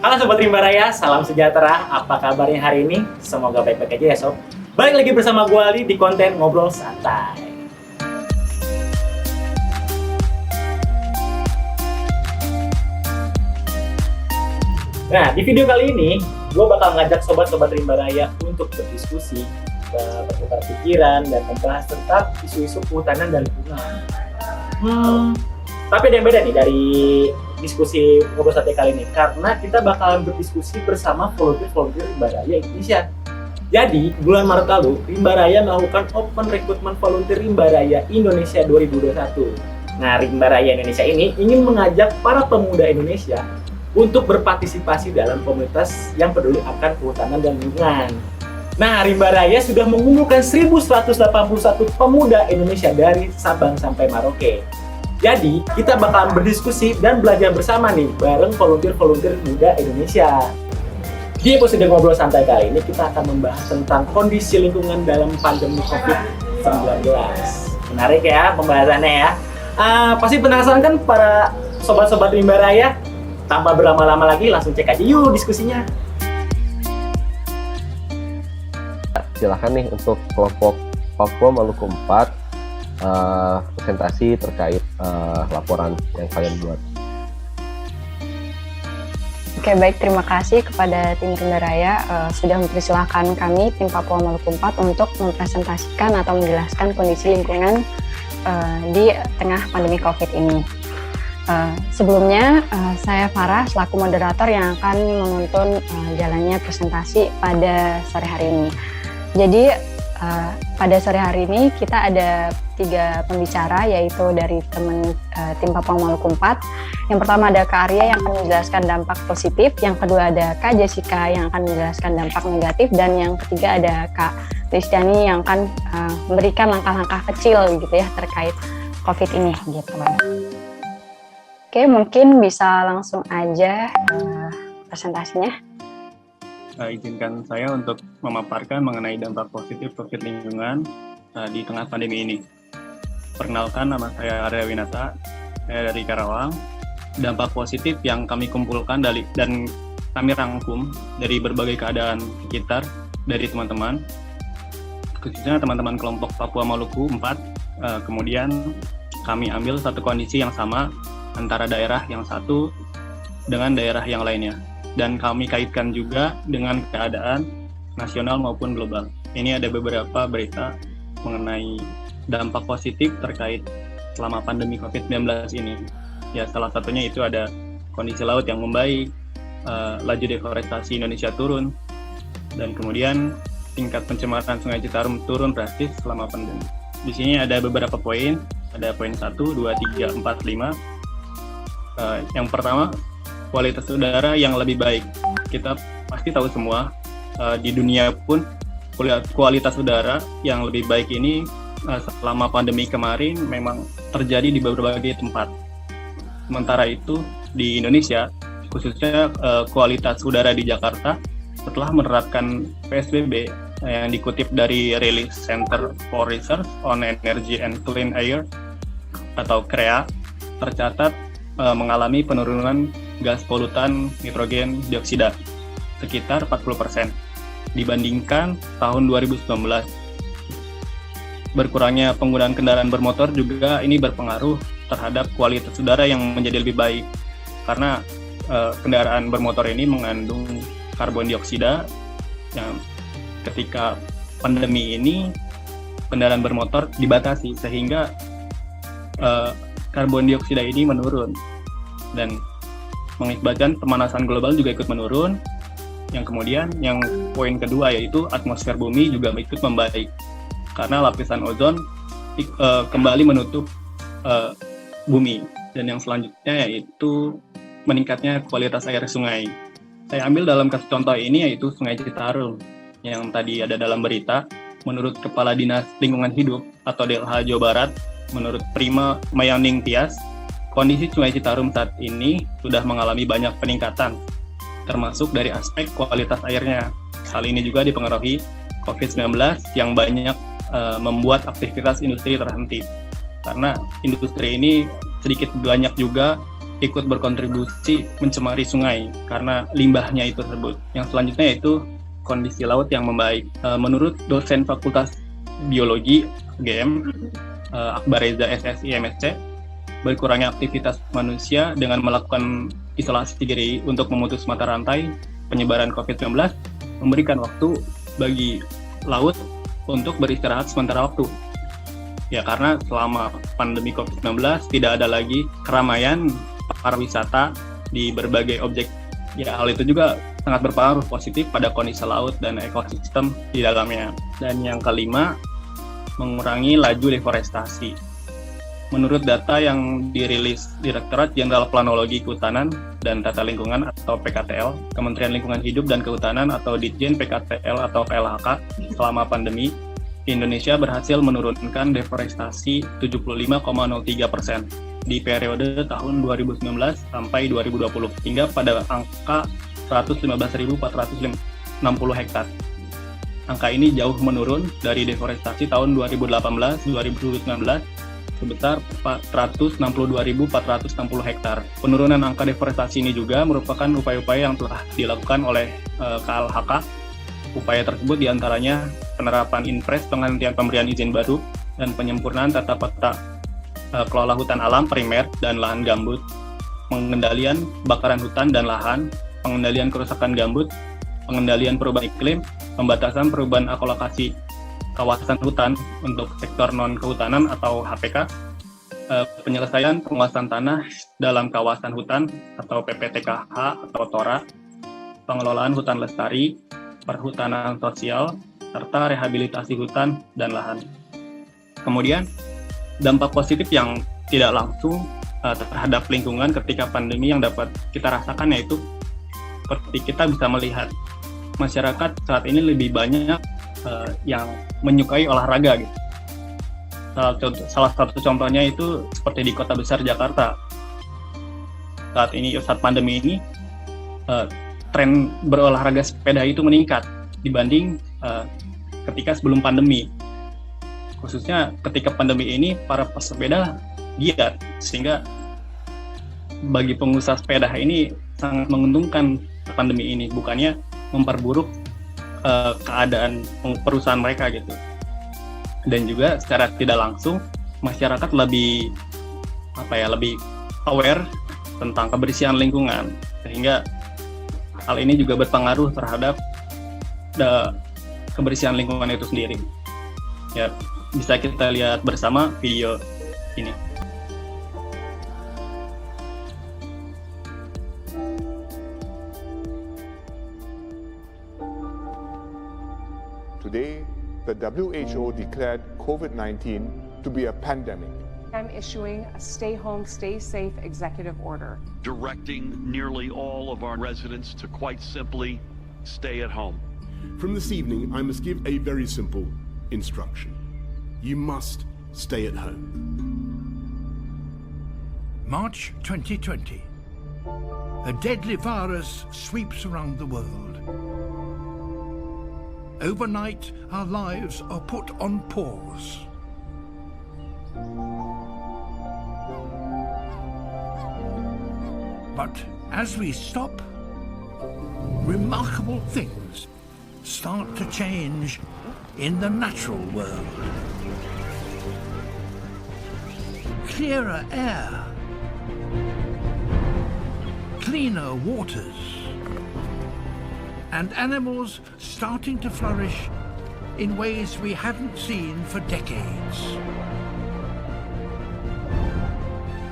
Halo Sobat Rimba Raya, salam sejahtera. Apa kabarnya hari ini? Semoga baik-baik aja ya Sob. Balik lagi bersama gue Ali di konten Ngobrol Santai. Nah, di video kali ini, gue bakal ngajak Sobat-Sobat Rimba Raya untuk berdiskusi, bertukar pikiran, dan membahas tentang isu-isu kehutanan dan lingkungan. Tapi ada yang beda nih dari diskusi Ngobrol Santai kali ini, karena kita bakalan berdiskusi bersama volunteer Rimba Raya Indonesia. Jadi, bulan Maret lalu, Rimba Raya melakukan open recruitment volunteer Rimba Raya Indonesia 2021. Nah, Rimba Raya Indonesia ini ingin mengajak para pemuda Indonesia untuk berpartisipasi dalam komunitas yang peduli akan kehutanan dan lingkungan. Nah, Rimba Raya sudah mengumpulkan 1.181 pemuda Indonesia dari Sabang sampai Merauke. Jadi, kita bakalan berdiskusi dan belajar bersama nih, bareng volunteer muda Indonesia. Di episode Ngobrol Santai kali ini, kita akan membahas tentang kondisi lingkungan dalam pandemi COVID-19. Menarik ya pembahasannya ya. Pasti penasaran kan para sobat-sobat Rimba Raya? Tanpa berlama-lama lagi, langsung cek aja yuk diskusinya. Silahkan nih untuk kelompok Papua Maluku 4 presentasi terkait laporan yang kalian buat. Oke, baik, terima kasih kepada tim Rimba Raya sudah mempersilahkan kami tim Papua Maluku 4 untuk mempresentasikan atau menjelaskan kondisi lingkungan di tengah pandemi COVID ini. Sebelumnya saya Farah selaku moderator yang akan menuntun jalannya presentasi pada sore hari ini. Jadi pada sore hari ini kita ada 3 pembicara, yaitu dari tim Papua Maluku 4. Yang pertama ada Kak Arya yang akan menjelaskan dampak positif, yang kedua ada Kak Jessica yang akan menjelaskan dampak negatif, dan yang ketiga ada Kak Listiani yang akan memberikan langkah-langkah kecil gitu ya terkait COVID ini gitu. Oke, mungkin bisa langsung aja presentasinya. Izinkan saya untuk memaparkan mengenai dampak positif COVID lingkungan di tengah pandemi ini. Perkenalkan, nama saya Arya Winata, saya dari Karawang. Dampak positif yang kami kumpulkan dan kami rangkum dari berbagai keadaan sekitar dari teman-teman, khususnya teman-teman kelompok Papua Maluku 4. Kemudian kami ambil satu kondisi yang sama antara daerah yang satu dengan daerah yang lainnya, dan kami kaitkan juga dengan keadaan nasional maupun global. Ini ada beberapa berita mengenai dampak positif terkait selama pandemi COVID-19 ini. Ya, salah satunya itu ada kondisi laut yang membaik, laju deforestasi Indonesia turun, dan kemudian tingkat pencemaran Sungai Citarum turun drastis selama pandemi. Di sini ada beberapa poin, ada poin 1, 2, 3, 4, 5. Yang pertama, kualitas udara yang lebih baik. Kita pasti tahu semua, di dunia pun kualitas udara yang lebih baik ini selama pandemi kemarin memang terjadi di berbagai tempat. Sementara itu di Indonesia, khususnya kualitas udara di Jakarta, setelah menerapkan PSBB yang dikutip dari rilis Center for Research on Energy and Clean Air atau CREA, tercatat mengalami penurunan gas polutan nitrogen dioksida sekitar 40% dibandingkan tahun 2019. Berkurangnya penggunaan kendaraan bermotor juga ini berpengaruh terhadap kualitas udara yang menjadi lebih baik, karena kendaraan bermotor ini mengandung karbon dioksida yang ketika pandemi ini kendaraan bermotor dibatasi sehingga karbon dioksida ini menurun dan mengakibatkan pemanasan global juga ikut menurun. Yang kemudian yang poin kedua yaitu atmosfer bumi juga ikut membaik karena lapisan ozon kembali menutup bumi. Dan yang selanjutnya yaitu meningkatnya kualitas air sungai. Saya ambil dalam kasus contoh ini yaitu Sungai Citarum yang tadi ada dalam berita. Menurut Kepala Dinas Lingkungan Hidup atau DLH Jawa Barat, menurut Prima Mayaning Tias, kondisi Sungai Citarum saat ini sudah mengalami banyak peningkatan, termasuk dari aspek kualitas airnya. Hal ini juga dipengaruhi COVID-19 yang banyak membuat aktivitas industri terhenti. Karena industri ini sedikit banyak juga ikut berkontribusi mencemari sungai karena limbahnya itu tersebut. Yang selanjutnya yaitu kondisi laut yang membaik. Menurut dosen Fakultas Biologi UGM, Akbar Reza SSI MSc, berkurangnya aktivitas manusia dengan melakukan isolasi diri untuk memutus mata rantai penyebaran COVID-19 memberikan waktu bagi laut untuk beristirahat sementara waktu. Ya, karena selama pandemi COVID-19 tidak ada lagi keramaian pariwisata di berbagai objek. Ya, hal itu juga sangat berpengaruh positif pada kondisi laut dan ekosistem di dalamnya. Dan yang kelima, mengurangi laju deforestasi. Menurut data yang dirilis Direktorat Jenderal Planologi Kehutanan dan Tata Lingkungan atau PKTL, Kementerian Lingkungan Hidup dan Kehutanan atau Ditjen PKTL atau KLHK, selama pandemi, Indonesia berhasil menurunkan deforestasi 75,03% di periode tahun 2019 sampai 2020 hingga pada angka 115.460 hektar. Angka ini jauh menurun dari deforestasi tahun 2018-2019 sebesar 462.460 hektar. Penurunan angka deforestasi ini juga merupakan upaya-upaya yang telah dilakukan oleh KLHK. Upaya tersebut diantaranya penerapan Inpres penghentian pemberian izin baru dan penyempurnaan tata peta kelola hutan alam primer dan lahan gambut, pengendalian bakaran hutan dan lahan, pengendalian kerusakan gambut, pengendalian perubahan iklim, pembatasan perubahan alokasi kawasan hutan untuk sektor non-kehutanan atau HPK, penyelesaian penguasaan tanah dalam kawasan hutan atau PPTKH atau TORA, pengelolaan hutan lestari, perhutanan sosial, serta rehabilitasi hutan dan lahan. Kemudian, dampak positif yang tidak langsung terhadap lingkungan ketika pandemi yang dapat kita rasakan yaitu seperti kita bisa melihat masyarakat saat ini lebih banyak yang menyukai olahraga gitu. Salah satu contohnya itu seperti di kota besar Jakarta. Saat pandemi ini tren berolahraga sepeda itu meningkat dibanding ketika sebelum pandemi. Khususnya ketika pandemi ini para pesepeda giat, sehingga bagi pengusaha sepeda ini sangat menguntungkan pandemi ini, bukannya memperburuk keadaan perusahaan mereka gitu. Dan juga secara tidak langsung masyarakat lebih aware tentang kebersihan lingkungan, sehingga hal ini juga berpengaruh terhadap kebersihan lingkungan itu sendiri. Ya, bisa kita lihat bersama video ini. Today, the WHO declared COVID-19 to be a pandemic. I'm issuing a stay home, stay safe executive order, directing nearly all of our residents to quite simply stay at home. From this evening, I must give a very simple instruction. You must stay at home. March 2020. A deadly virus sweeps around the world. Overnight, our lives are put on pause. But as we stop, remarkable things start to change in the natural world. Clearer air, cleaner waters, and animals starting to flourish in ways we haven't seen for decades.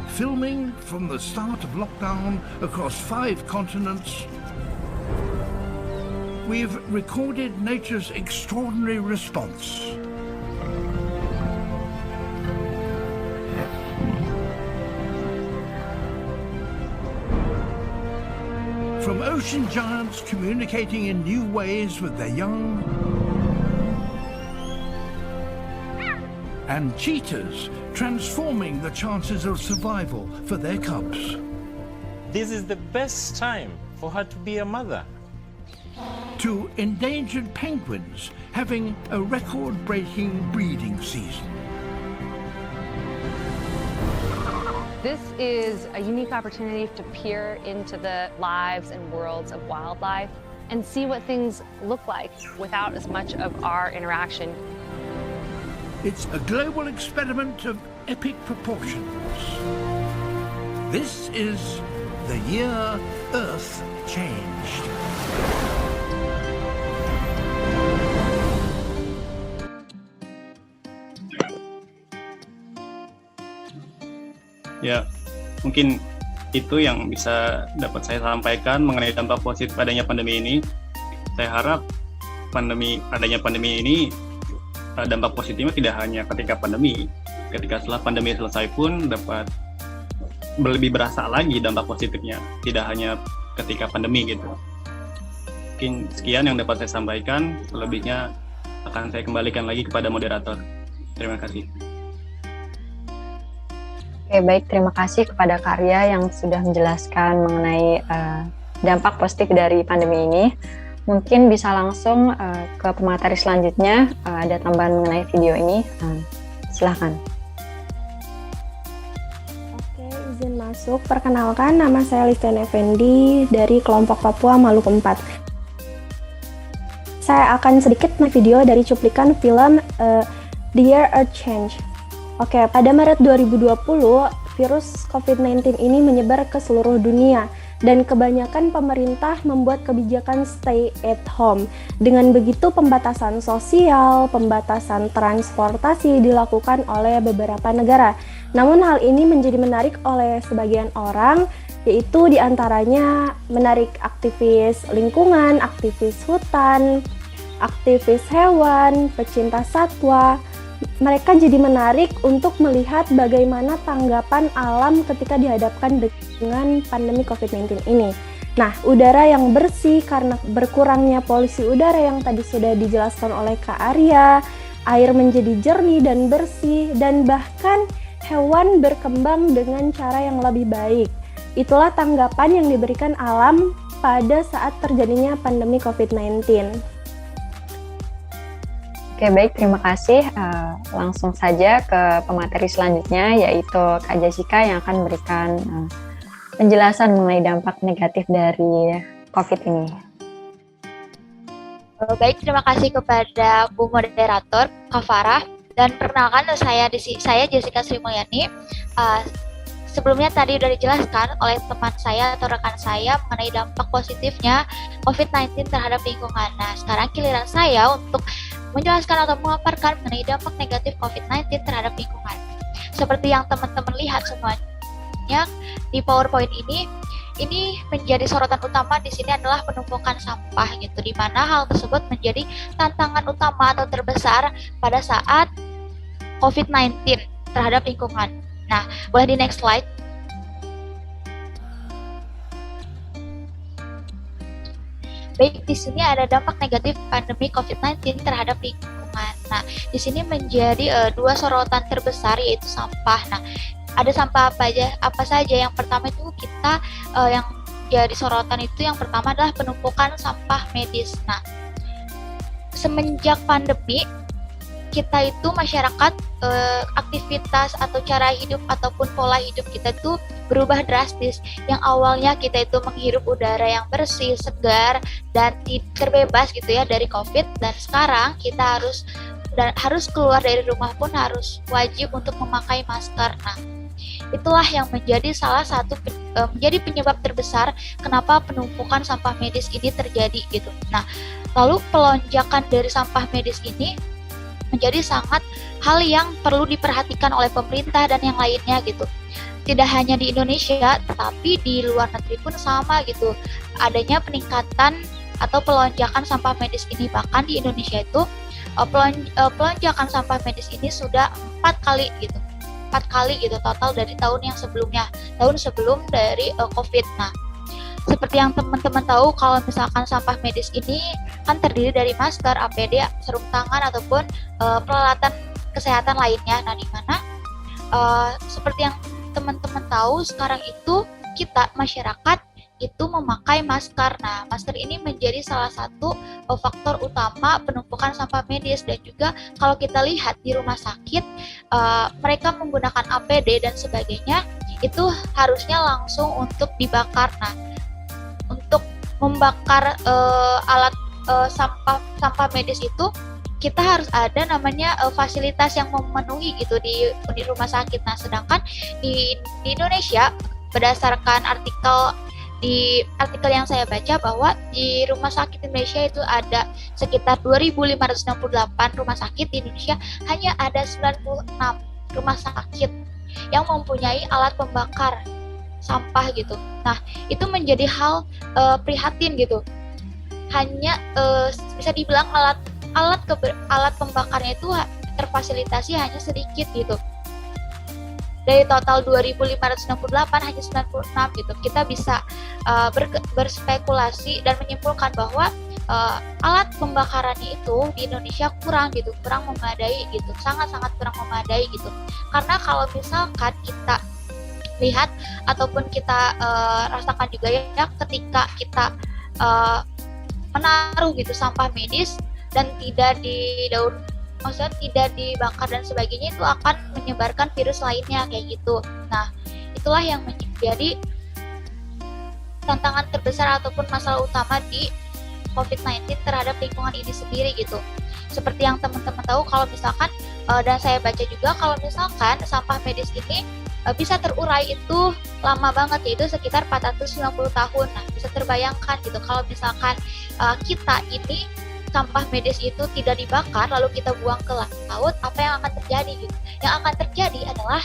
Filming from the start of lockdown across 5 continents, we've recorded nature's extraordinary response. From ocean giants communicating in new ways with their young, and cheetahs transforming the chances of survival for their cubs. This is the best time for her to be a mother. To endangered penguins having a record-breaking breeding season. This is a unique opportunity to peer into the lives and worlds of wildlife and see what things look like without as much of our interaction. It's a global experiment of epic proportions. This is the year Earth changed. Ya, mungkin itu yang bisa dapat saya sampaikan mengenai dampak positif adanya pandemi ini. Saya harap adanya pandemi ini dampak positifnya tidak hanya ketika pandemi, ketika setelah pandemi selesai pun dapat lebih berasa lagi dampak positifnya, tidak hanya ketika pandemi gitu. Mungkin sekian yang dapat saya sampaikan, selebihnya akan saya kembalikan lagi kepada moderator. Terima kasih. Oke, baik. Terima kasih kepada Karya yang sudah menjelaskan mengenai dampak positif dari pandemi ini. Mungkin bisa langsung ke pemateri selanjutnya, ada tambahan mengenai video ini. Silahkan. Oke, izin masuk. Perkenalkan, nama saya Livian Effendi dari kelompok Papua Maluku 4. Saya akan sedikit video dari cuplikan film The Year Earth Changed. Oke, pada Maret 2020, virus COVID-19 ini menyebar ke seluruh dunia dan kebanyakan pemerintah membuat kebijakan stay at home. Dengan begitu, pembatasan sosial, pembatasan transportasi dilakukan oleh beberapa negara. Namun hal ini menjadi menarik oleh sebagian orang, yaitu diantaranya menarik aktivis lingkungan, aktivis hutan, aktivis hewan, pecinta satwa. Mereka jadi menarik untuk melihat bagaimana tanggapan alam ketika dihadapkan dengan pandemi COVID-19 ini. Nah, udara yang bersih karena berkurangnya polusi udara yang tadi sudah dijelaskan oleh Kak Arya, air menjadi jernih dan bersih, dan bahkan hewan berkembang dengan cara yang lebih baik. Itulah tanggapan yang diberikan alam pada saat terjadinya pandemi COVID-19. Oke, baik, terima kasih. Langsung saja ke pemateri selanjutnya, yaitu Kak Jessica yang akan memberikan penjelasan mengenai dampak negatif dari COVID ini. Baik, terima kasih kepada Bu Moderator, Kak Farah. Dan perkenalkan, saya Jessica Sri Mulyani. Sebelumnya tadi sudah dijelaskan oleh teman saya atau rekan saya mengenai dampak positifnya COVID-19 terhadap lingkungan. Nah, sekarang giliran saya untuk menjelaskan atau memaparkan mengenai dampak negatif COVID-19 terhadap lingkungan. Seperti yang teman-teman lihat semuanya di PowerPoint ini menjadi sorotan utama di sini adalah penumpukan sampah gitu, di mana hal tersebut menjadi tantangan utama atau terbesar pada saat COVID-19 terhadap lingkungan. Nah, boleh di next slide. Baik, di sini ada dampak negatif pandemi COVID-19 terhadap lingkungan. Nah, di sini menjadi dua sorotan terbesar, yaitu sampah. Nah, ada sampah apa saja? Yang pertama itu kita yang jadi sorotan itu yang pertama adalah penumpukan sampah medis. Nah, semenjak pandemi kita itu masyarakat aktivitas atau cara hidup ataupun pola hidup kita tuh berubah drastis. Yang awalnya kita itu menghirup udara yang bersih, segar dan terbebas gitu ya dari COVID, dan sekarang kita harus keluar dari rumah pun harus wajib untuk memakai masker. Nah, itulah yang menjadi salah satu menjadi penyebab terbesar kenapa penumpukan sampah medis ini terjadi gitu. Nah, lalu pelonjakan dari sampah medis ini menjadi sangat hal yang perlu diperhatikan oleh pemerintah dan yang lainnya gitu. Tidak hanya di Indonesia, tetapi di luar negeri pun sama gitu. Adanya peningkatan atau pelonjakan sampah medis ini, bahkan di Indonesia itu pelonjakan sampah medis ini sudah 4 kali gitu total dari tahun yang sebelumnya, tahun sebelum dari COVID. Nah, seperti yang teman-teman tahu, kalau misalkan sampah medis ini kan terdiri dari masker, APD, sarung tangan ataupun peralatan kesehatan lainnya. Nah, di mana seperti yang teman-teman tahu sekarang itu kita masyarakat itu memakai masker. Nah, masker ini menjadi salah satu faktor utama penumpukan sampah medis. Dan juga kalau kita lihat di rumah sakit, mereka menggunakan APD dan sebagainya, itu harusnya langsung untuk dibakar. Nah, untuk membakar alat sampah medis itu kita harus ada namanya fasilitas yang memenuhi gitu di rumah sakit. Nah, sedangkan di Indonesia berdasarkan artikel yang saya baca bahwa di rumah sakit Indonesia itu ada sekitar 2.568 rumah sakit di Indonesia, hanya ada 96 rumah sakit yang mempunyai alat pembakar sampah gitu. Nah, itu menjadi hal prihatin gitu. Hanya bisa dibilang alat pembakarnya itu terfasilitasi hanya sedikit gitu. Dari total 2.568 hanya 96 gitu. Kita bisa berspekulasi dan menyimpulkan bahwa alat pembakarannya itu di Indonesia kurang memadai gitu, sangat-sangat kurang memadai gitu. Karena kalau misalkan kita lihat ataupun kita rasakan juga ya, ketika kita menaruh gitu sampah medis dan tidak didaur, maksudnya tidak dibakar dan sebagainya, itu akan menyebarkan virus lainnya kayak gitu. Nah, itulah yang menjadi tantangan terbesar ataupun masalah utama di COVID-19 terhadap lingkungan ini sendiri gitu. Seperti yang teman-teman tahu, kalau misalkan dan saya baca juga, kalau misalkan sampah medis ini bisa terurai itu lama banget, yaitu sekitar 490 tahun. Nah, bisa terbayangkan gitu kalau misalkan kita ini sampah medis itu tidak dibakar lalu kita buang ke laut, apa yang akan terjadi gitu? Yang akan terjadi adalah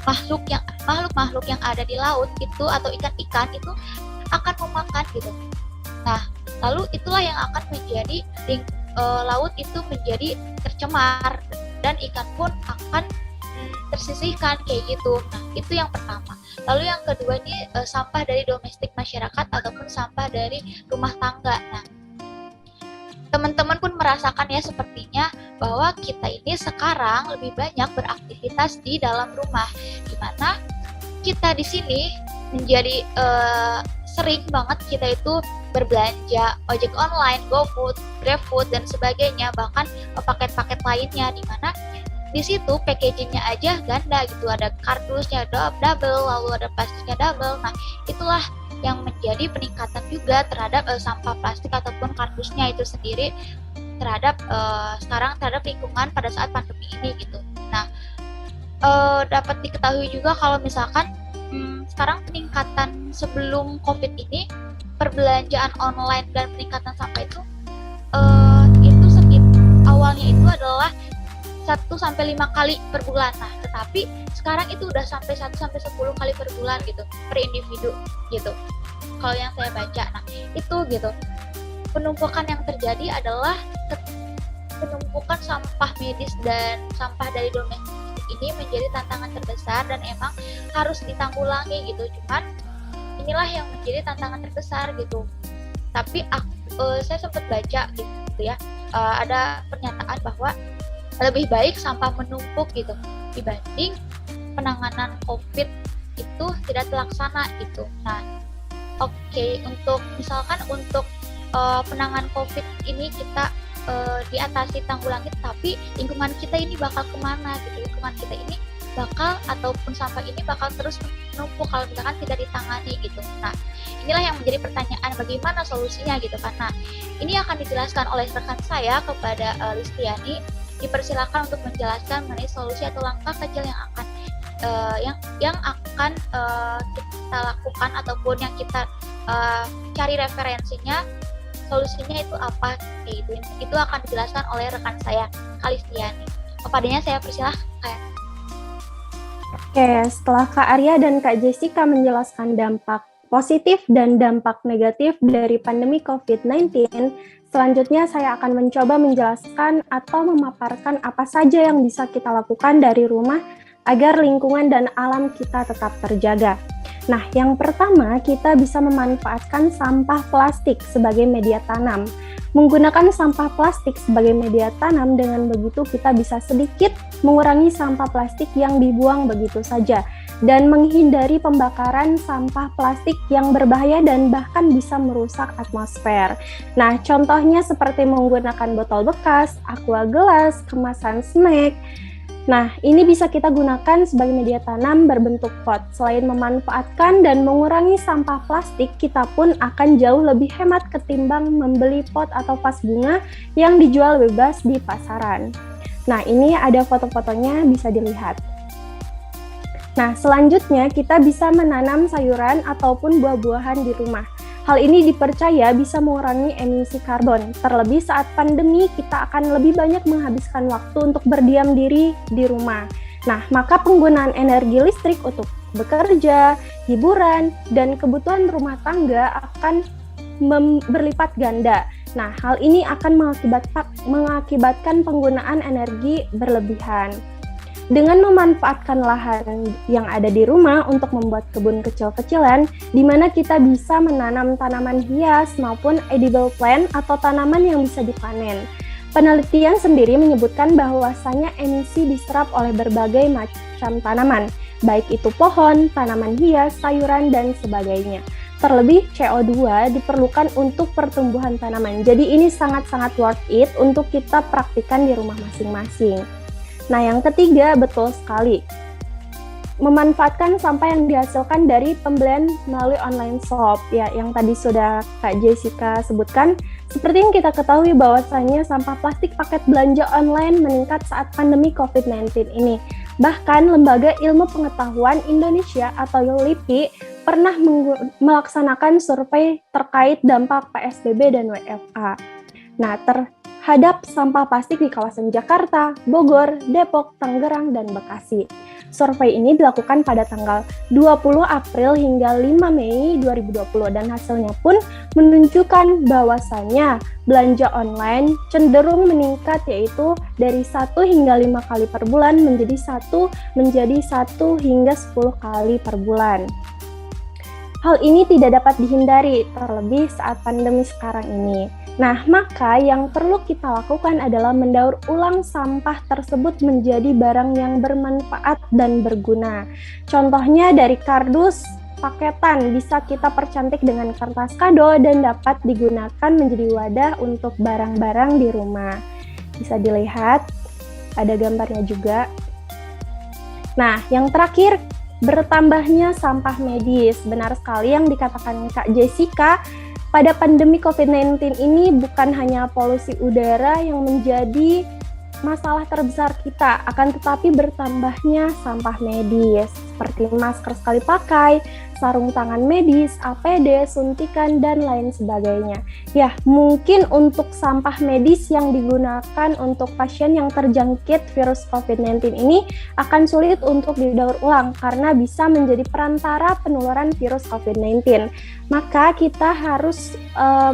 makhluk-makhluk yang ada di laut itu atau ikan-ikan itu akan memakan gitu. Nah, lalu itulah yang akan menjadi laut itu menjadi tercemar dan ikan pun akan tersisihkan kayak gitu. Nah, itu yang pertama. Lalu yang kedua ini sampah dari domestik masyarakat ataupun sampah dari rumah tangga. Nah, teman-teman pun merasakan ya sepertinya bahwa kita ini sekarang lebih banyak beraktivitas di dalam rumah, di mana kita di sini menjadi sering banget kita itu berbelanja ojek online, GoFood, GrabFood dan sebagainya, bahkan paket-paket lainnya, di mana di situ packagingnya aja ganda gitu, ada kardusnya double, lalu ada plastiknya double. Nah, itulah yang menjadi peningkatan juga terhadap sampah plastik ataupun kardusnya itu sendiri terhadap sekarang terhadap lingkungan pada saat pandemi ini gitu. Nah, dapat diketahui juga kalau misalkan sekarang peningkatan sebelum COVID ini, perbelanjaan online dan peningkatan sampah itu awalnya itu adalah 1-5 kali per bulan. Nah, tetapi sekarang itu udah sampai 1-10 kali per bulan gitu, per individu gitu. Kalau yang saya baca, nah itu gitu. Penumpukan yang terjadi adalah penumpukan sampah medis dan sampah dari domestik ini menjadi tantangan terbesar dan emang harus ditanggulangi gitu. Cuman inilah yang menjadi tantangan terbesar gitu. Tapi saya sempat baca gitu ya, ada pernyataan bahwa lebih baik sampah menumpuk gitu dibanding penanganan COVID itu tidak terlaksana gitu. Nah, oke, untuk misalkan untuk penanganan COVID ini kita diatasi, tanggulangi, tapi lingkungan kita ini bakal kemana gitu? Lingkungan kita ini bakal ataupun sampah ini bakal terus menumpuk kalau misalkan tidak ditangani gitu. Nah, inilah yang menjadi pertanyaan, bagaimana solusinya gitu. Karena ini akan dijelaskan oleh rekan saya kepada Listiani. Dipersilakan untuk menjelaskan mengenai solusi atau langkah kecil yang akan kita lakukan ataupun yang kita cari referensinya, solusinya itu apa kayak gitu. Itu akan dijelaskan oleh rekan saya Kalistiani. Kepadanya saya persilahkan. Oke, setelah Kak Arya dan Kak Jessica menjelaskan dampak positif dan dampak negatif dari pandemi COVID-19, selanjutnya saya akan mencoba menjelaskan atau memaparkan apa saja yang bisa kita lakukan dari rumah agar lingkungan dan alam kita tetap terjaga. Nah, yang pertama, kita bisa memanfaatkan sampah plastik sebagai media tanam. Menggunakan sampah plastik sebagai media tanam, dengan begitu kita bisa sedikit mengurangi sampah plastik yang dibuang begitu saja dan menghindari pembakaran sampah plastik yang berbahaya dan bahkan bisa merusak atmosfer. Nah, contohnya seperti menggunakan botol bekas, aqua gelas, kemasan snack, Nah, ini bisa kita gunakan sebagai media tanam berbentuk pot. Selain memanfaatkan dan mengurangi sampah plastik, kita pun akan jauh lebih hemat ketimbang membeli pot atau vas bunga yang dijual bebas di pasaran. Nah, ini ada foto-fotonya, bisa dilihat. Nah, selanjutnya kita bisa menanam sayuran ataupun buah-buahan di rumah. Hal ini dipercaya bisa mengurangi emisi karbon. Terlebih saat pandemi, kita akan lebih banyak menghabiskan waktu untuk berdiam diri di rumah. Nah, maka penggunaan energi listrik untuk bekerja, hiburan, dan kebutuhan rumah tangga akan berlipat ganda. Nah, hal ini akan mengakibatkan penggunaan energi berlebihan. Dengan memanfaatkan lahan yang ada di rumah untuk membuat kebun kecil-kecilan, di mana kita bisa menanam tanaman hias maupun edible plant atau tanaman yang bisa dipanen. Penelitian sendiri menyebutkan bahwasanya emisi diserap oleh berbagai macam tanaman, baik itu pohon, tanaman hias, sayuran, dan sebagainya. Terlebih CO2 diperlukan untuk pertumbuhan tanaman. Jadi ini sangat-sangat worth it untuk kita praktikkan di rumah masing-masing. Nah, yang ketiga, betul sekali, memanfaatkan sampah yang dihasilkan dari pembelian melalui online shop, ya, yang tadi sudah Kak Jessica sebutkan. Seperti yang kita ketahui bahwasannya sampah plastik paket belanja online meningkat saat pandemi COVID-19 ini. Bahkan Lembaga Ilmu Pengetahuan Indonesia atau LIPI pernah melaksanakan survei terkait dampak PSBB dan WFA. Nah, terhadap sampah plastik di kawasan Jakarta, Bogor, Depok, Tangerang, dan Bekasi. Survei ini dilakukan pada tanggal 20 April hingga 5 Mei 2020 dan hasilnya pun menunjukkan bahwasannya belanja online cenderung meningkat, yaitu dari 1 hingga 5 kali per bulan menjadi 1 hingga 10 kali per bulan. Hal ini tidak dapat dihindari, terlebih saat pandemi sekarang ini. Nah, maka yang perlu kita lakukan adalah mendaur ulang sampah tersebut menjadi barang yang bermanfaat dan berguna. Contohnya dari kardus paketan bisa kita percantik dengan kertas kado dan dapat digunakan menjadi wadah untuk barang-barang di rumah. Bisa dilihat, ada gambarnya juga. Nah, yang terakhir, bertambahnya sampah medis. Benar sekali yang dikatakan Kak Jessica. Pada pandemi COVID-19 ini bukan hanya polusi udara yang menjadi masalah terbesar kita, akan tetapi bertambahnya sampah medis seperti masker sekali pakai, sarung tangan medis, APD, suntikan, dan lain sebagainya. Ya, mungkin untuk sampah medis yang digunakan untuk pasien yang terjangkit virus COVID-19 ini akan sulit untuk didaur ulang karena bisa menjadi perantara penularan virus COVID-19. Maka kita harus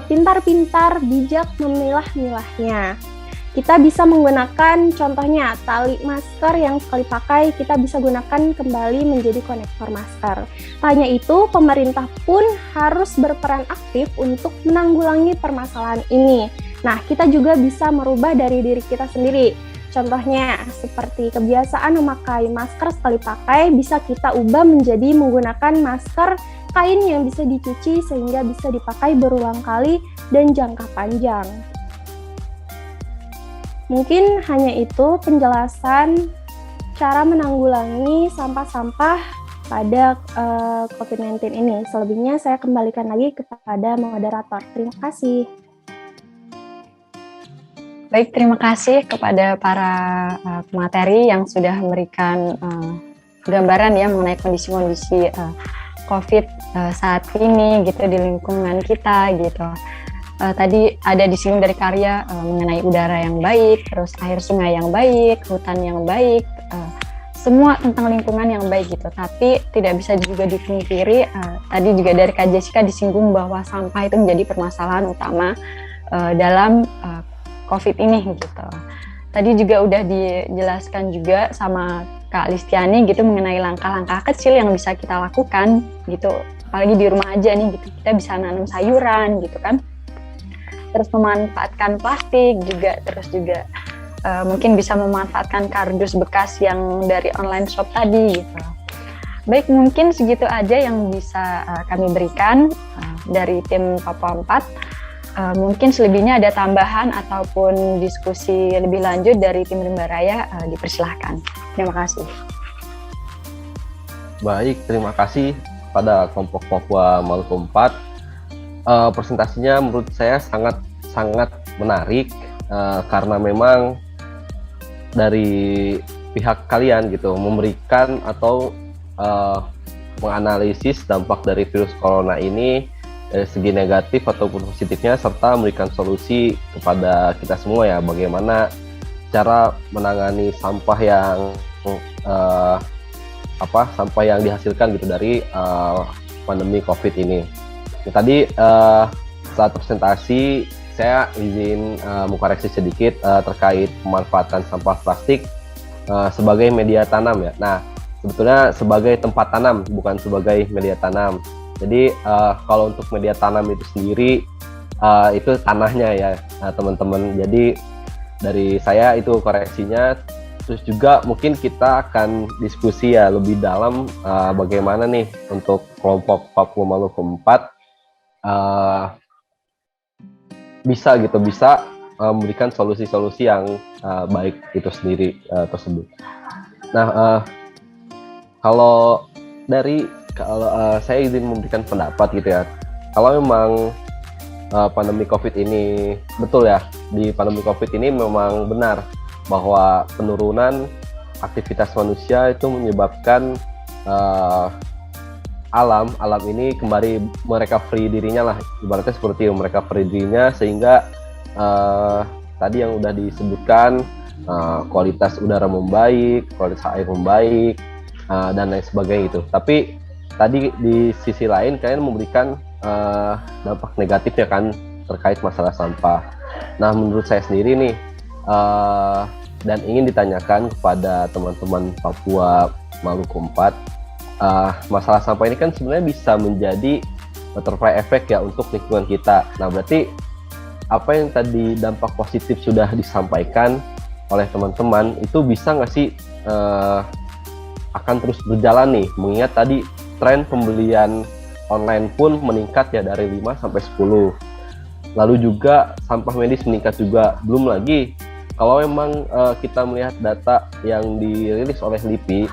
pintar-pintar bijak memilah-milahnya. Kita bisa menggunakan contohnya tali masker yang sekali pakai, kita bisa gunakan kembali menjadi konektor masker. Tak hanya itu, pemerintah pun harus berperan aktif untuk menanggulangi permasalahan ini. Nah, kita juga bisa merubah dari diri kita sendiri. Contohnya, seperti kebiasaan memakai masker sekali pakai, bisa kita ubah menjadi menggunakan masker kain yang bisa dicuci sehingga bisa dipakai berulang kali dan jangka panjang. Mungkin hanya itu penjelasan cara menanggulangi sampah-sampah pada COVID-19 ini. Selebihnya saya kembalikan lagi kepada moderator. Terima kasih. Baik, terima kasih kepada para pemateri yang sudah memberikan gambaran ya mengenai kondisi-kondisi COVID saat ini gitu di lingkungan kita gitu. Tadi ada disinggung dari karya mengenai udara yang baik, terus air sungai yang baik, hutan yang baik, semua tentang lingkungan yang baik gitu. Tapi tidak bisa juga dipungkiri, tadi juga dari Kak Jessica disinggung bahwa sampah itu menjadi permasalahan utama dalam COVID ini gitu. Tadi juga udah dijelaskan juga sama Kak Listiani gitu mengenai langkah-langkah kecil yang bisa kita lakukan gitu. Apalagi di rumah aja nih gitu, kita bisa nanam sayuran gitu kan. Terus memanfaatkan plastik juga, terus juga mungkin bisa memanfaatkan kardus bekas yang dari online shop tadi gitu. Baik, mungkin segitu aja yang bisa kami berikan dari tim Papua 4. Mungkin selebihnya ada tambahan ataupun diskusi lebih lanjut dari tim Rimba Raya, dipersilahkan. Terima kasih. Baik, terima kasih pada kelompok Papua Maluku 4. Presentasinya menurut saya sangat menarik karena memang dari pihak kalian gitu memberikan atau menganalisis dampak dari virus corona ini dari segi negatif ataupun positifnya, serta memberikan solusi kepada kita semua ya, bagaimana cara menangani sampah yang sampah yang dihasilkan gitu dari pandemi COVID ini. Tadi saat presentasi saya izin mengkoreksi sedikit terkait pemanfaatan sampah plastik sebagai media tanam ya. Nah, sebetulnya sebagai tempat tanam, bukan sebagai media tanam. Jadi kalau untuk media tanam itu sendiri itu tanahnya ya teman-teman. Jadi dari saya itu koreksinya. Terus juga mungkin kita akan diskusi ya lebih dalam bagaimana nih untuk kelompok Papua Maluku 4 bisa memberikan solusi-solusi yang baik itu sendiri tersebut. Nah, kalau saya izin memberikan pendapat gitu ya, kalau memang pandemi COVID ini betul ya, di pandemi COVID ini memang benar bahwa penurunan aktivitas manusia itu menyebabkan alam ini kembali merecovery dirinya lah, ibaratnya seperti merecovery dirinya, sehingga tadi yang udah disebutkan kualitas udara membaik, kualitas air membaik, dan lain sebagainya itu. Tapi tadi di sisi lain kalian memberikan dampak negatifnya kan terkait masalah sampah. Nah, menurut saya sendiri nih dan ingin ditanyakan kepada teman-teman Papua Maluku 4, masalah sampah ini kan sebenarnya bisa menjadi butterfly effect ya untuk lingkungan kita. Nah, berarti apa yang tadi dampak positif sudah disampaikan oleh teman-teman itu bisa nggak sih akan terus berjalan nih, mengingat tadi tren pembelian online pun meningkat ya dari 5 sampai 10. Lalu juga sampah medis meningkat juga. Belum lagi kalau memang kita melihat data yang dirilis oleh LIPI,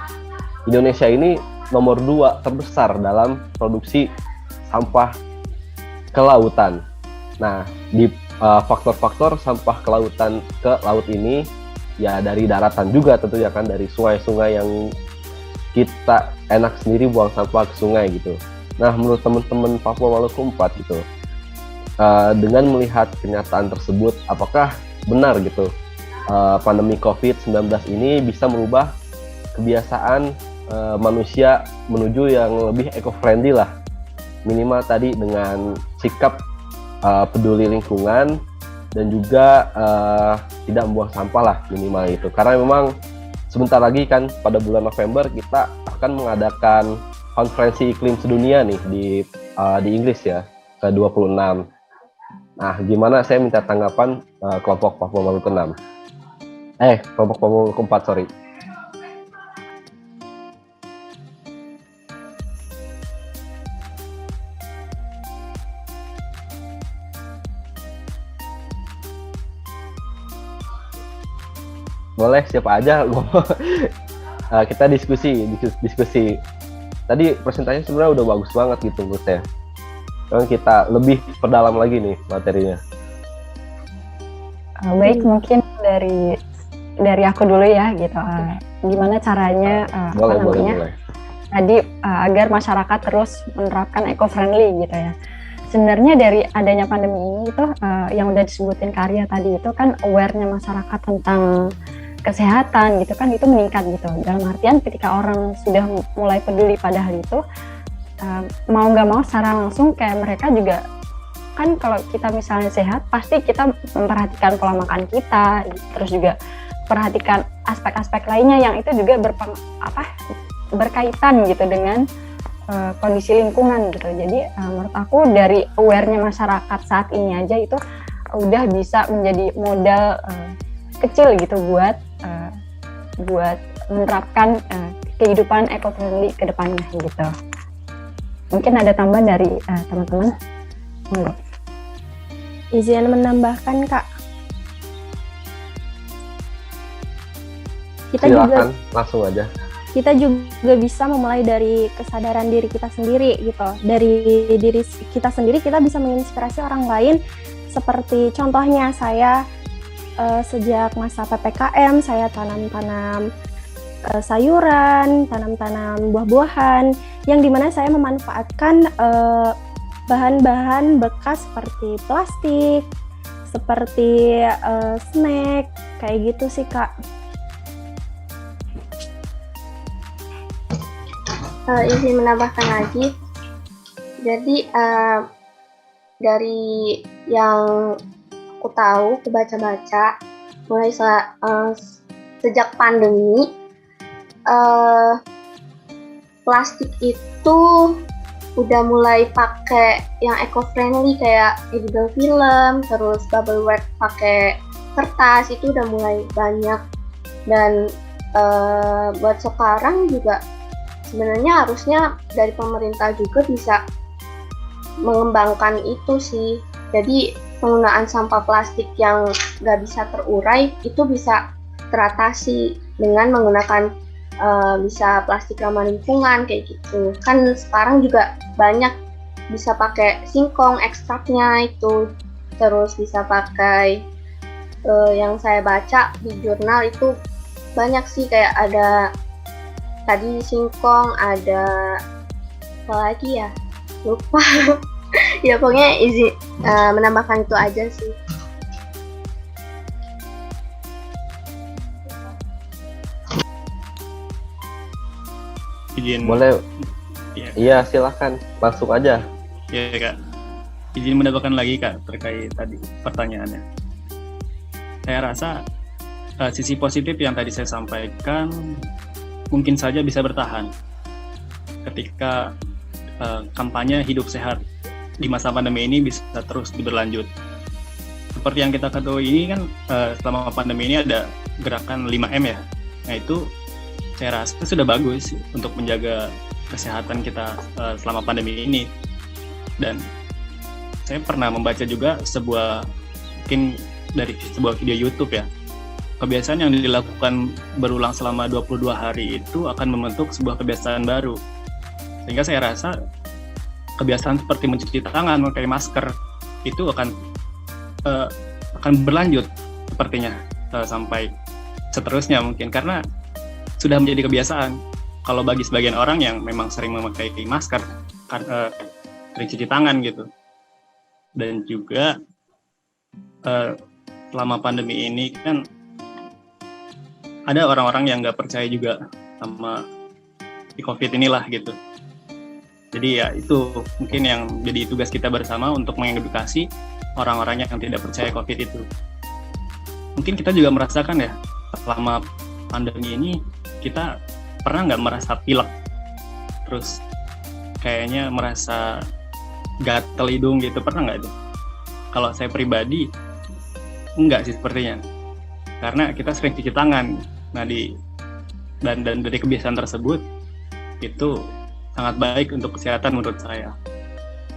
Indonesia ini nomor 2 terbesar dalam produksi sampah kelautan. Nah, di faktor-faktor sampah kelautan ke laut ini ya dari daratan juga tentunya kan, dari sungai-sungai yang kita enak sendiri buang sampah ke sungai gitu. Nah, menurut teman-teman Papua Maluku 4 gitu, dengan melihat kenyataan tersebut, apakah benar gitu pandemi COVID-19 ini bisa merubah kebiasaan manusia menuju yang lebih eco-friendly lah, minimal tadi dengan sikap peduli lingkungan dan juga tidak membuang sampah lah minimal itu. Karena memang sebentar lagi kan pada bulan November kita akan mengadakan konferensi iklim sedunia nih di Inggris ya, ke-26. Nah, gimana, saya minta tanggapan kelompok Papua Maluku 6. Kelompok Papua Maluku 4, sorry. Boleh, siapa aja. Kita diskusi. Tadi presentasinya sebenarnya udah bagus banget gitu menurut saya. Sekarang kita lebih perdalam lagi nih materinya. Baik, mungkin dari aku dulu ya gitu. Gimana caranya boleh. Tadi agar masyarakat terus menerapkan eco-friendly gitu ya. Sebenarnya dari adanya pandemi ini itu yang udah disebutin Karya tadi itu kan aware-nya masyarakat tentang kesehatan gitu kan, itu meningkat gitu. Dalam artian ketika orang sudah mulai peduli pada hal itu, mau nggak mau secara langsung kayak mereka juga kan, kalau kita misalnya sehat pasti kita memperhatikan pola makan kita, terus juga perhatikan aspek-aspek lainnya yang itu juga berkaitan gitu dengan kondisi lingkungan gitu. Jadi menurut aku dari aware-nya masyarakat saat ini aja itu udah bisa menjadi modal kecil gitu buat menerapkan kehidupan eco-friendly ke depannya gitu. Mungkin ada tambahan dari teman-teman? Izin menambahkan, Kak. kita juga Silakan langsung aja. kita juga bisa memulai dari kesadaran diri kita sendiri gitu. Dari diri kita sendiri kita bisa menginspirasi orang lain. Seperti contohnya saya sejak masa PPKM saya tanam-tanam sayuran, tanam-tanam buah-buahan, yang dimana saya memanfaatkan bahan-bahan bekas seperti plastik, seperti snack, kayak gitu sih Kak. Izin menambahkan lagi, jadi dari yang aku tahu, aku baca-baca, mulai sejak pandemi, plastik itu udah mulai pakai yang eco-friendly kayak edible film, terus bubble wrap pakai kertas, itu udah mulai banyak. Dan buat sekarang juga sebenarnya harusnya dari pemerintah juga bisa mengembangkan itu sih. Jadi penggunaan sampah plastik yang nggak bisa terurai itu bisa teratasi dengan menggunakan bisa plastik ramah lingkungan kayak gitu. Kan sekarang juga banyak bisa pakai singkong ekstraknya itu, terus bisa pakai yang saya baca di jurnal itu banyak sih, kayak ada tadi singkong, ada apa lagi ya, lupa. Ya pokoknya izin menambahkan itu aja sih. Izin. Boleh. Ya. Iya, silakan langsung aja. Ya Kak, izin menambahkan lagi Kak terkait tadi pertanyaannya. Saya rasa sisi positif yang tadi saya sampaikan mungkin saja bisa bertahan ketika kampanye hidup sehat di masa pandemi ini bisa terus berlanjut. Seperti yang kita ketahui ini kan selama pandemi ini ada gerakan 5M ya. Nah itu saya rasa sudah bagus untuk menjaga kesehatan kita selama pandemi ini. Dan saya pernah membaca juga mungkin dari sebuah video YouTube ya. Kebiasaan yang dilakukan berulang selama 22 hari itu akan membentuk sebuah kebiasaan baru. Sehingga saya rasa kebiasaan seperti mencuci tangan, memakai masker itu akan berlanjut sepertinya sampai seterusnya mungkin, karena sudah menjadi kebiasaan. Kalau bagi sebagian orang yang memang sering memakai masker, sering cuci tangan gitu. Dan juga selama pandemi ini kan ada orang-orang yang nggak percaya juga sama di COVID inilah gitu. Jadi ya itu mungkin yang jadi tugas kita bersama untuk mengedukasi orang-orang yang tidak percaya COVID itu. Mungkin kita juga merasakan ya, selama pandemi ini kita pernah nggak merasa pilek, terus kayaknya merasa gatel hidung gitu, pernah nggak itu? Kalau saya pribadi enggak sih sepertinya, karena kita sering cuci tangan. Nah dan dari kebiasaan tersebut itu sangat baik untuk kesehatan menurut saya.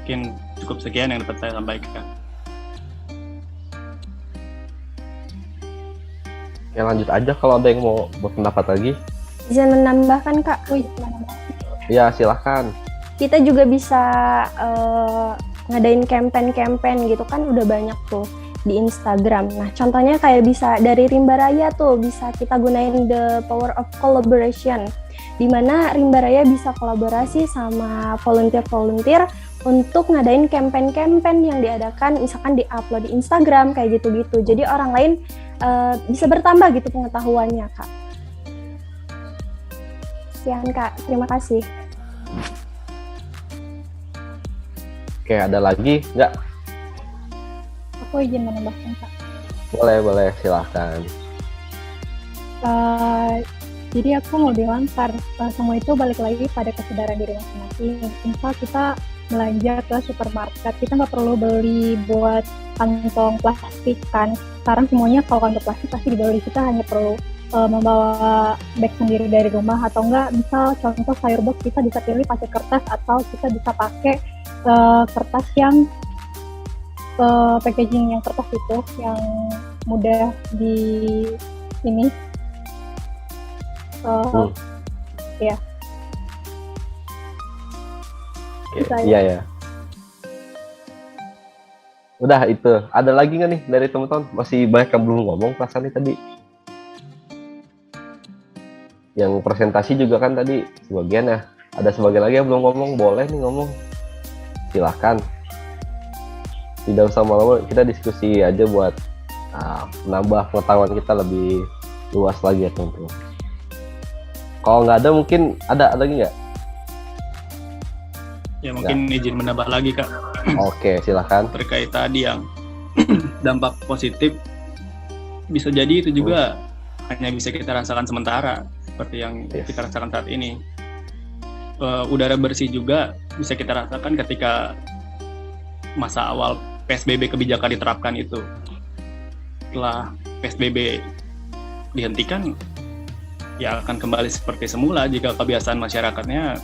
Mungkin cukup sekian yang dapat saya sampaikan. Ya lanjut aja kalau ada yang mau berpendapat lagi. Bisa menambahkan Kak? Ya silahkan. Kita juga bisa ngadain campaign gitu kan, udah banyak tuh di Instagram. Nah contohnya kayak bisa dari Rimba Raya tuh, bisa kita gunain the power of collaboration, di mana Rimba Raya bisa kolaborasi sama volunteer untuk ngadain campaign yang diadakan, misalkan di-upload di Instagram kayak gitu-gitu. Jadi orang lain bisa bertambah gitu pengetahuannya Kak. Sekian Kak, terima kasih. Oke, ada lagi nggak? Aku izin menambahkan Kak. Boleh, silahkan. Jadi aku mau bilang semua itu balik lagi pada kesadaran diri masing-masing. Misal kita belanja ke supermarket, kita nggak perlu beli buat kantong plastik kan. Sekarang semuanya kalau kantong plastik pasti dibeli, kita hanya perlu membawa bag sendiri dari rumah, atau enggak misal contoh sayur box kita bisa pilih pakai kertas, atau kita bisa pakai kertas yang packaging yang kertas itu yang mudah di ini Ya. Iya ya. Udah itu. Ada lagi nggak nih dari teman-teman? Masih banyak yang belum ngomong perasaan nih tadi. Yang presentasi juga kan tadi sebagian ya. Ada sebagian lagi yang belum ngomong, boleh nih ngomong. Silahkan. Tidak usah malu, kita diskusi aja buat menambah pengetahuan kita lebih luas lagi ya teman-teman. Kalau nggak ada mungkin ada lagi nggak? Ya mungkin izin menambah lagi Kak. Oke, silahkan. Terkait tadi yang dampak positif, bisa jadi itu juga hanya bisa kita rasakan sementara seperti yang kita rasakan saat ini. Udara bersih juga bisa kita rasakan ketika masa awal PSBB kebijakan diterapkan itu. Setelah PSBB dihentikan, ya akan kembali seperti semula jika kebiasaan masyarakatnya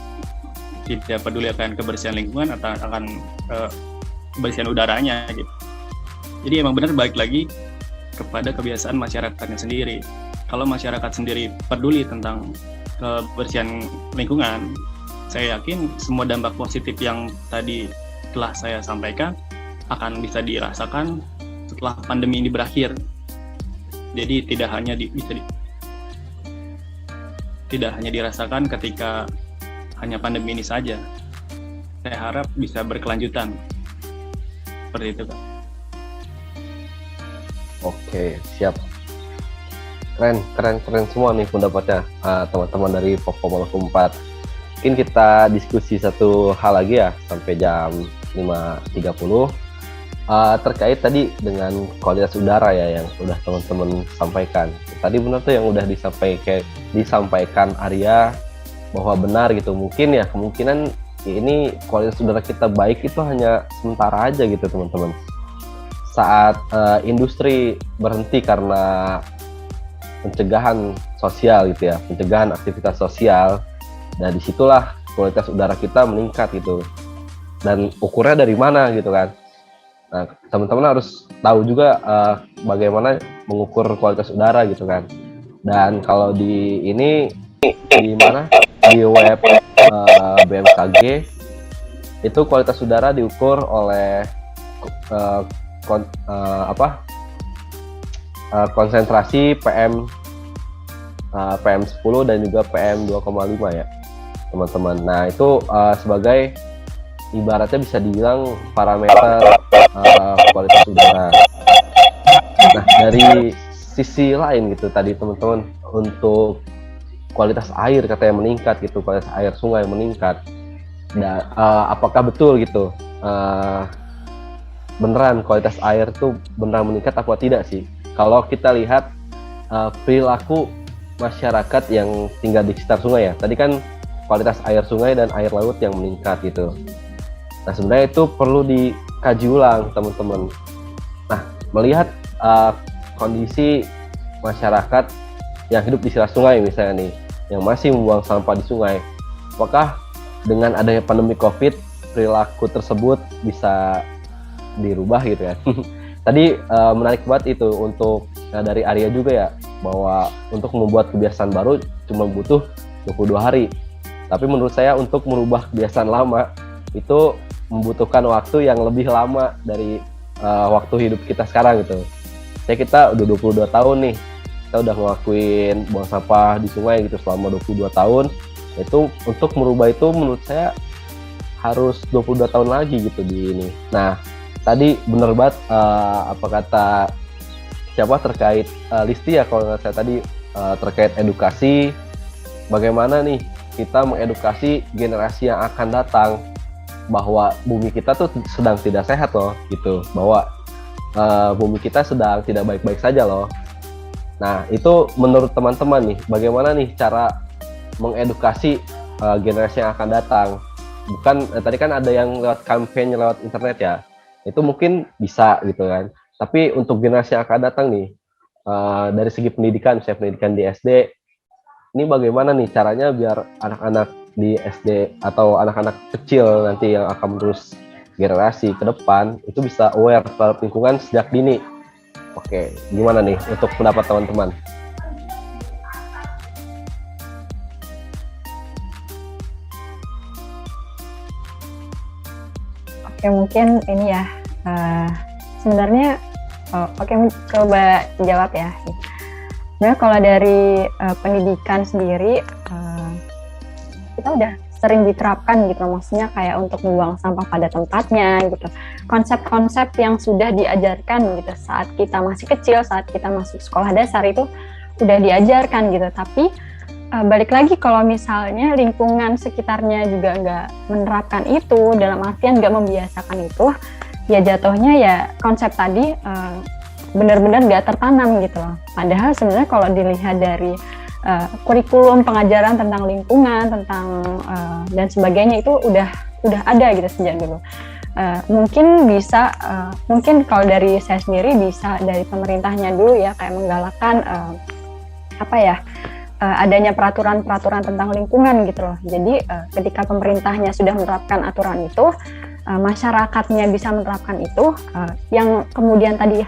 tidak peduli akan kebersihan lingkungan atau akan kebersihan udaranya gitu. Jadi emang benar balik lagi kepada kebiasaan masyarakatnya sendiri. Kalau masyarakat sendiri peduli tentang kebersihan lingkungan, saya yakin semua dampak positif yang tadi telah saya sampaikan akan bisa dirasakan setelah pandemi ini berakhir. Jadi tidak hanya tidak hanya dirasakan ketika hanya pandemi ini saja. Saya harap bisa berkelanjutan. Seperti itu, Kak. Oke, siap. Keren semua nih pendapatnya teman-teman dari Popo Maluku 4. Mungkin kita diskusi satu hal lagi ya sampai jam 5.30 terkait tadi dengan kualitas udara ya yang sudah teman-teman sampaikan. Tadi benar tuh yang udah disampaikan Arya bahwa benar gitu. Mungkin ya kemungkinan ini kualitas udara kita baik itu hanya sementara aja gitu teman-teman. Saat industri berhenti karena pencegahan sosial gitu ya, pencegahan aktivitas sosial, dan disitulah kualitas udara kita meningkat gitu. Dan ukurnya dari mana gitu kan? Nah, teman-teman harus tahu juga bagaimana mengukur kualitas udara gitu kan. Dan kalau di mana di web BMKG itu kualitas udara diukur oleh konsentrasi PM 10 dan juga PM 2,5 ya teman-teman. Nah itu sebagai ibaratnya bisa dibilang parameter kualitas udara. Nah dari sisi lain gitu tadi teman-teman, untuk kualitas air katanya meningkat gitu, kualitas air sungai meningkat. Dan apakah betul gitu beneran kualitas air tuh beneran meningkat apa tidak sih? Kalau kita lihat perilaku masyarakat yang tinggal di sekitar sungai ya, tadi kan kualitas air sungai dan air laut yang meningkat gitu. Nah sebenarnya itu perlu dikaji ulang teman-teman. Nah melihat kondisi masyarakat yang hidup di sekitar sungai misalnya nih, yang masih membuang sampah di sungai, apakah dengan adanya pandemi COVID perilaku tersebut bisa dirubah gitu ya? Tadi menarik banget itu untuk dari Arya juga ya, bahwa untuk membuat kebiasaan baru cuma butuh 22 hari. Tapi menurut saya untuk merubah kebiasaan lama itu membutuhkan waktu yang lebih lama dari waktu hidup kita sekarang gitu. Kita udah 22 tahun nih, kita udah ngelakuin buang sampah di sungai gitu selama 22 tahun. Itu untuk merubah itu menurut saya harus 22 tahun lagi gitu di ini. Nah, tadi bener banget apa kata siapa terkait Listi ya kalau nggak saya tadi terkait edukasi, bagaimana nih kita mengedukasi generasi yang akan datang bahwa bumi kita tuh sedang tidak sehat loh gitu, bahwa bumi kita sedang tidak baik-baik saja loh. Nah itu menurut teman-teman nih, bagaimana nih cara mengedukasi generasi yang akan datang? Bukan tadi kan ada yang lewat kampanye lewat internet ya, itu mungkin bisa gitu kan. Tapi untuk generasi yang akan datang nih, dari segi pendidikan, misalnya pendidikan di SD, ini bagaimana nih caranya biar anak-anak di SD atau anak-anak kecil nanti yang akan menerus generasi ke depan itu bisa aware terhadap lingkungan sejak dini. Oke, gimana nih untuk pendapat teman-teman? Oke, mungkin ini ya, sebenarnya, coba jawab ya. Sebenarnya kalau dari pendidikan sendiri, kita udah sering diterapkan gitu, maksudnya kayak untuk membuang sampah pada tempatnya gitu. Konsep-konsep yang sudah diajarkan gitu saat kita masih kecil, saat kita masuk sekolah dasar itu udah diajarkan gitu. Tapi balik lagi kalau misalnya lingkungan sekitarnya juga nggak menerapkan itu, dalam artian nggak membiasakan itu, ya jatuhnya ya konsep tadi benar-benar nggak tertanam gitu loh. Padahal sebenarnya kalau dilihat dari kurikulum pengajaran tentang lingkungan, tentang dan sebagainya itu udah ada gitu sejak dulu. Mungkin bisa, mungkin kalau dari saya sendiri bisa dari pemerintahnya dulu ya, kayak menggalakkan adanya peraturan-peraturan tentang lingkungan gitu loh. Jadi ketika pemerintahnya sudah menerapkan aturan itu, masyarakatnya bisa menerapkan itu, yang kemudian tadi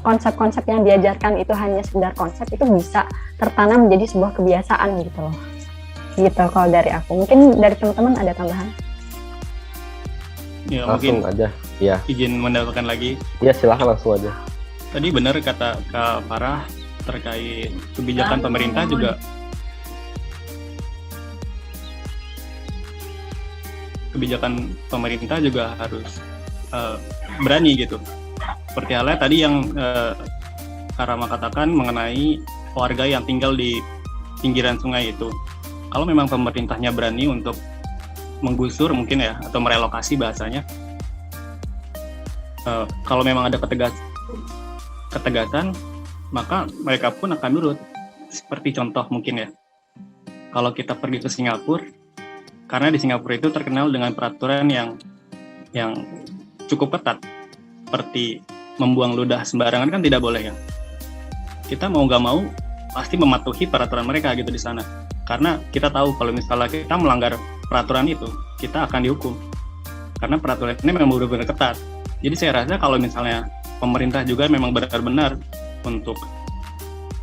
konsep-konsep yang diajarkan itu hanya sekedar konsep, itu bisa tertanam menjadi sebuah kebiasaan gitu loh. Gitu kalau dari aku. Mungkin dari teman-teman ada tambahan? Ya, Langsung mungkin aja, ya. izin mendapatkan lagi. Ya silahkan langsung aja. Tadi benar kata Kak Farah terkait kebijakan pemerintah juga. Kebijakan pemerintah juga harus berani gitu. Seperti halnya tadi yang Kak Rama katakan mengenai warga yang tinggal di pinggiran sungai itu. Kalau memang pemerintahnya berani untuk menggusur mungkin ya, atau merelokasi bahasanya, kalau memang ada ketegasan, maka mereka pun akan nurut. Seperti contoh mungkin ya, kalau kita pergi ke Singapura, karena di Singapura itu terkenal dengan peraturan yang cukup ketat, seperti membuang ludah sembarangan kan tidak boleh ya. Kita mau nggak mau pasti mematuhi peraturan mereka gitu di sana, karena kita tahu kalau misalnya kita melanggar peraturan itu, kita akan dihukum, karena peraturan ini memang benar-benar ketat. Jadi saya rasa kalau misalnya pemerintah juga memang benar-benar untuk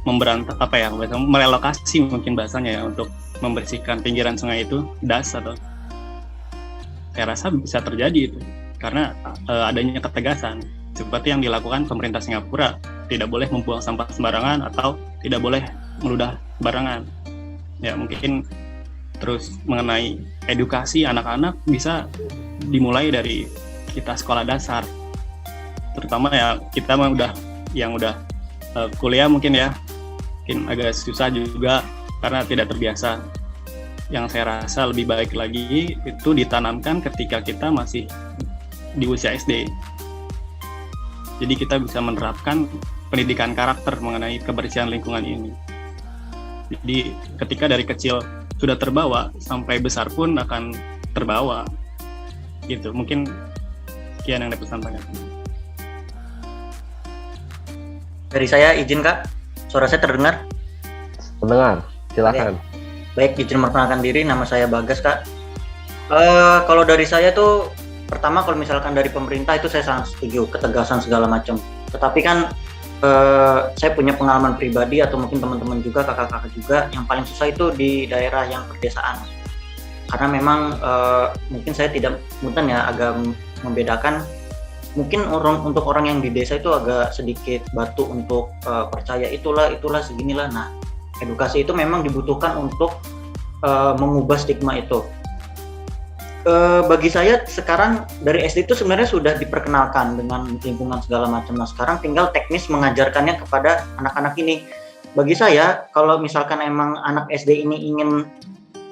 merelokasi mungkin bahasanya ya, untuk membersihkan pinggiran sungai itu, das, atau saya rasa bisa terjadi itu, karena adanya ketegasan seperti yang dilakukan pemerintah Singapura, tidak boleh membuang sampah sembarangan atau tidak boleh meludah sembarangan. Ya mungkin terus mengenai edukasi anak-anak bisa dimulai dari kita sekolah dasar, terutama ya kita udah kuliah mungkin ya, mungkin agak susah juga karena tidak terbiasa. Yang saya rasa lebih baik lagi itu ditanamkan ketika kita masih di usia SD. Jadi kita bisa menerapkan pendidikan karakter mengenai kebersihan lingkungan ini. Jadi ketika dari kecil sudah terbawa, sampai besar pun akan terbawa. Gitu. Mungkin sekian yang dapat sampaikan. Dari saya izin Kak, suara saya terdengar? Terdengar, silakan. Baik, izin memperkenalkan diri, nama saya Bagas Kak. Kalau dari saya tuh, pertama kalau misalkan dari pemerintah itu saya sangat setuju, ketegasan segala macam. Tetapi kan saya punya pengalaman pribadi atau mungkin teman-teman juga, kakak-kakak juga, yang paling susah itu di daerah yang perdesaan. Karena memang mungkin saya tidak agak membedakan. Mungkin untuk orang yang di desa itu agak sedikit batu untuk percaya itulah seginilah. Nah, edukasi itu memang dibutuhkan untuk mengubah stigma itu. Bagi saya sekarang dari SD itu sebenarnya sudah diperkenalkan dengan lingkungan segala macam. Nah sekarang tinggal teknis mengajarkannya kepada anak-anak ini. Bagi saya kalau misalkan emang anak SD ini ingin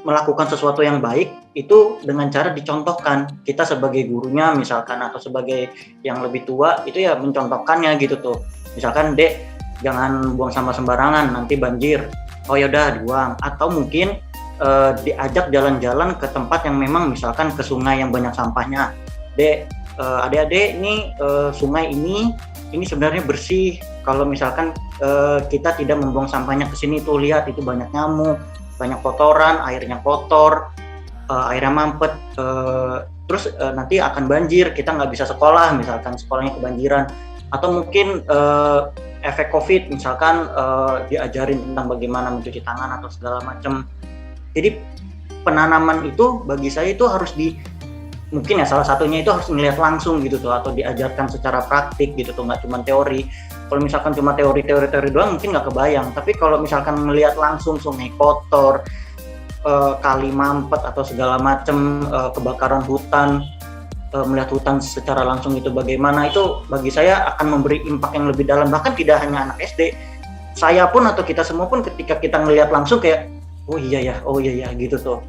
melakukan sesuatu yang baik, itu dengan cara dicontohkan. Kita sebagai gurunya misalkan atau sebagai yang lebih tua itu ya mencontohkannya gitu tuh. Misalkan Dek, jangan buang sampah sembarangan nanti banjir. Oh yaudah dibuang. Atau mungkin diajak jalan-jalan ke tempat yang memang misalkan ke sungai yang banyak sampahnya. Dek, adik-adik ini sungai ini sebenarnya bersih. Kalau misalkan kita tidak membuang sampahnya ke sini tuh lihat itu banyak nyamuk, banyak kotoran, airnya kotor, airnya mampet, terus nanti akan banjir, kita nggak bisa sekolah misalkan sekolahnya kebanjiran. Atau mungkin efek COVID misalkan diajarin tentang bagaimana mencuci tangan atau segala macam. Jadi penanaman itu bagi saya itu harus mungkin ya salah satunya itu harus melihat langsung gitu tuh, atau diajarkan secara praktik gitu tuh, nggak cuma teori. Kalau misalkan cuma teori doang mungkin nggak kebayang, tapi kalau misalkan melihat langsung sungai kotor, kali mampet atau segala macam, kebakaran hutan, melihat hutan secara langsung itu bagaimana, itu bagi saya akan memberi impact yang lebih dalam. Bahkan tidak hanya anak SD, saya pun atau kita semua pun ketika kita ngelihat langsung kayak oh iya ya gitu tuh,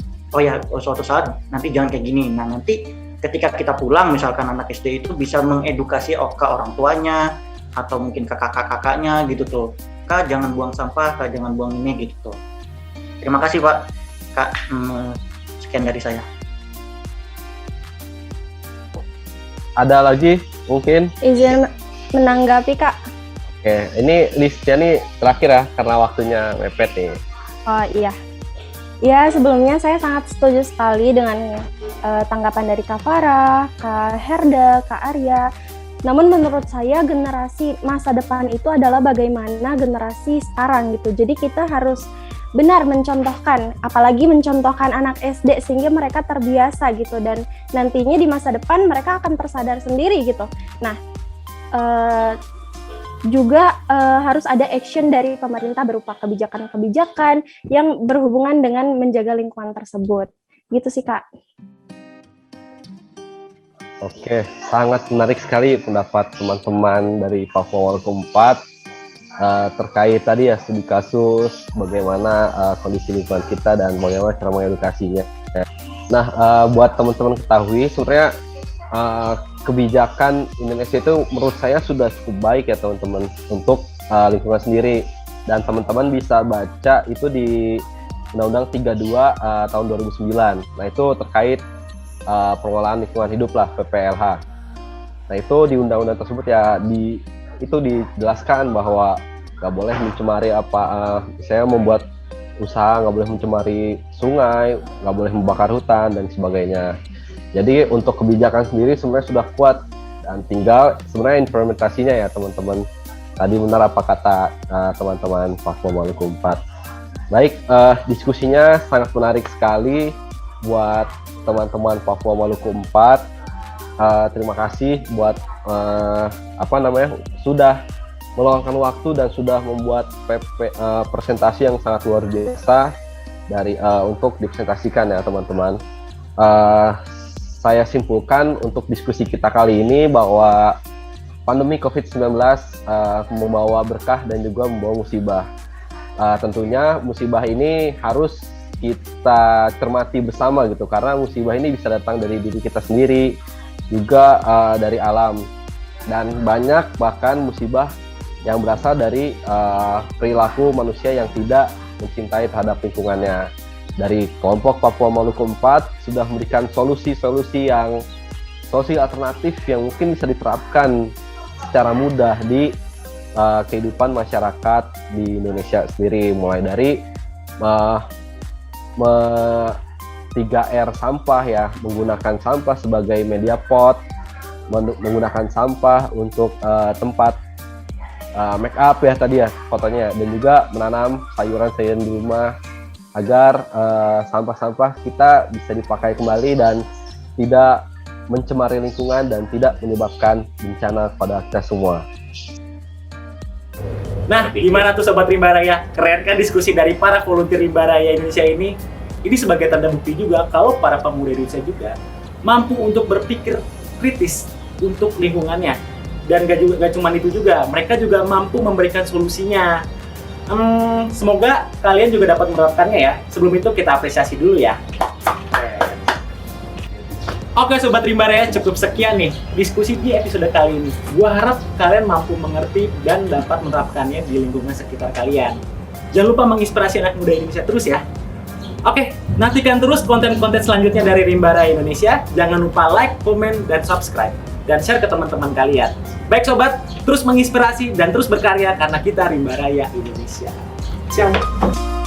suatu saat nanti jangan kayak gini. Nah nanti ketika kita pulang misalkan anak SD itu bisa mengedukasi ke orang tuanya atau mungkin ke kakak-kakaknya gitu tuh, Kak jangan buang sampah, Kak jangan buang ini gitu tuh. Terima kasih Pak, Kak, sekian dari saya. Ada lagi mungkin? Izin menanggapi Kak. Oke, ini listnya nih terakhir ya karena waktunya mepet nih. Oh iya. Ya, sebelumnya saya sangat setuju sekali dengan tanggapan dari Kak Farah, Kak Herda, Kak Arya. Namun menurut saya generasi masa depan itu adalah bagaimana generasi sekarang gitu. Jadi kita harus benar mencontohkan, apalagi mencontohkan anak SD sehingga mereka terbiasa gitu, dan nantinya di masa depan mereka akan tersadar sendiri gitu. Nah, juga harus ada action dari pemerintah berupa kebijakan-kebijakan yang berhubungan dengan menjaga lingkungan tersebut. Gitu sih Kak. Oke, sangat menarik sekali pendapat teman-teman dari Papua Maluku 4 terkait tadi ya studi kasus, bagaimana kondisi lingkungan kita dan bagaimana cara mengedukasinya. Nah, buat teman-teman ketahui sebenarnya kebijakan Indonesia itu menurut saya sudah cukup baik ya teman-teman untuk lingkungan sendiri, dan teman-teman bisa baca itu di Undang-Undang 32 tahun 2009. Nah itu terkait pengelolaan lingkungan hidup lah, PPLH. Nah itu di undang-undang tersebut ya itu dijelaskan bahwa nggak boleh mencemari misalnya membuat usaha, nggak boleh mencemari sungai, nggak boleh membakar hutan dan sebagainya. Jadi untuk kebijakan sendiri sebenarnya sudah kuat, dan tinggal sebenarnya implementasinya ya teman-teman. Tadi benar apa kata teman-teman Papua Maluku 4. Baik, diskusinya sangat menarik sekali buat teman-teman Papua Maluku 4. Terima kasih buat sudah meluangkan waktu dan sudah membuat presentasi yang sangat luar biasa untuk dipresentasikan ya teman-teman. Saya simpulkan untuk diskusi kita kali ini bahwa pandemi COVID-19 membawa berkah dan juga membawa musibah. Tentunya musibah ini harus kita cermati bersama gitu, karena musibah ini bisa datang dari diri kita sendiri, juga dari alam, dan banyak bahkan musibah yang berasal dari perilaku manusia yang tidak mencintai terhadap lingkungannya. Dari kelompok Papua Maluku 4 sudah memberikan solusi alternatif yang mungkin bisa diterapkan secara mudah di kehidupan masyarakat di Indonesia sendiri, mulai dari 3R sampah ya, menggunakan sampah sebagai media pot, menggunakan sampah untuk tempat make up ya tadi ya fotonya, dan juga menanam sayuran-sayuran di rumah agar sampah-sampah kita bisa dipakai kembali dan tidak mencemari lingkungan dan tidak menyebabkan bencana kepada kita semua. Nah, gimana tuh Sobat Rimba Raya? Keren kan diskusi dari para volunteer Rimba Raya Indonesia ini? Ini sebagai tanda bukti juga kalau para pemuda Indonesia juga mampu untuk berpikir kritis untuk lingkungannya. Dan gak cuma itu juga, mereka juga mampu memberikan solusinya. Semoga kalian juga dapat menerapkannya ya. Sebelum itu kita apresiasi dulu ya. Oke Sobat Rimba Raya, cukup sekian nih diskusi di episode kali ini. Gua harap kalian mampu mengerti dan dapat menerapkannya di lingkungan sekitar kalian. Jangan lupa menginspirasi anak muda Indonesia terus ya. Oke, nantikan terus konten-konten selanjutnya dari Rimba Raya Indonesia. Jangan lupa like, komen, dan subscribe. Dan share ke teman-teman kalian. Baik Sobat, terus menginspirasi dan terus berkarya karena kita Rimba Raya Indonesia. Ciao!